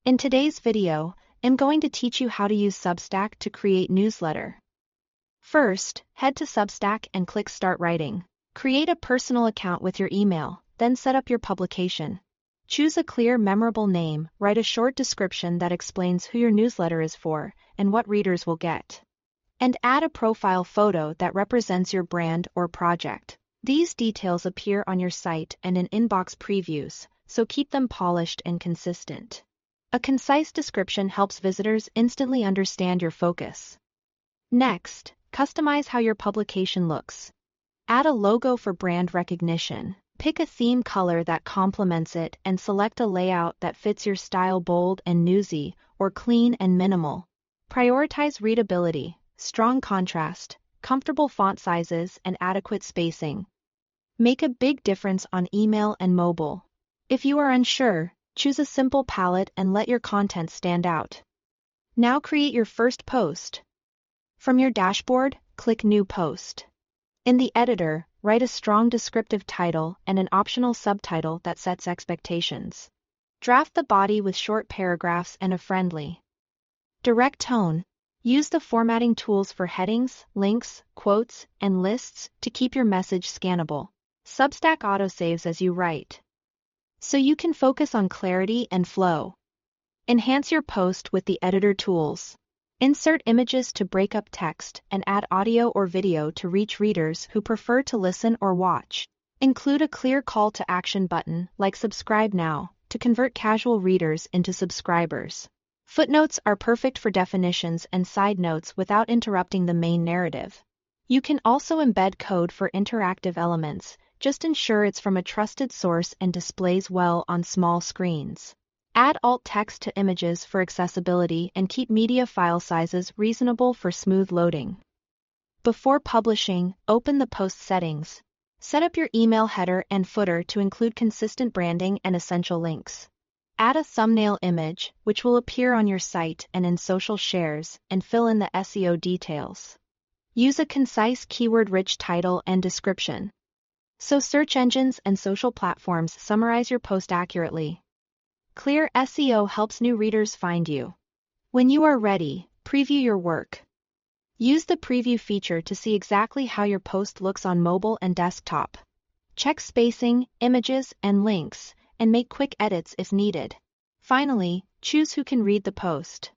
In today's video, I'm going to teach you how to use Substack to create newsletter. First, head to Substack and click Start Writing. Create a personal account with your email, then set up your publication. Choose a clear, memorable name, write a short description that explains who your newsletter is for and what readers will get. And add a profile photo that represents your brand or project. These details appear on your site and in inbox previews, so keep them polished and consistent. A concise description helps visitors instantly understand your focus. Next, customize how your publication looks. Add a logo for brand recognition. Pick a theme color that complements it and select a layout that fits your style: bold and newsy, or clean and minimal. Prioritize readability, strong contrast, comfortable font sizes, and adequate spacing. Make a big difference on email and mobile. If you are unsure, choose a simple palette and let your content stand out. Now create your first post. From your dashboard, click New Post. In the editor, write a strong descriptive title and an optional subtitle that sets expectations. Draft the body with short paragraphs and a friendly, direct tone. Use the formatting tools for headings, links, quotes, and lists to keep your message scannable. Substack autosaves as you write, so you can focus on clarity and flow. Enhance your post with the editor tools. Insert images to break up text and add audio or video to reach readers who prefer to listen or watch. Include a clear call to action button, like subscribe now, to convert casual readers into subscribers. Footnotes are perfect for definitions and side notes without interrupting the main narrative. You can also embed code for interactive elements. Just ensure it's from a trusted source and displays well on small screens. Add alt text to images for accessibility and keep media file sizes reasonable for smooth loading. Before publishing, open the post settings. Set up your email header and footer to include consistent branding and essential links. Add a thumbnail image, which will appear on your site and in social shares, and fill in the SEO details. Use a concise, keyword-rich title and description, so search engines and social platforms summarize your post accurately. Clear SEO helps new readers find you. When you are ready, preview your work. Use the preview feature to see exactly how your post looks on mobile and desktop. Check spacing, images, and links, and make quick edits if needed. Finally, choose who can read the post.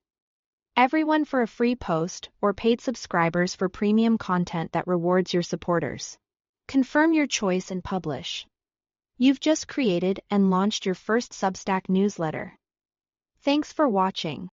Everyone for a free post, or paid subscribers for premium content that rewards your supporters. Confirm your choice and publish. You've just created and launched your first Substack newsletter. Thanks for watching.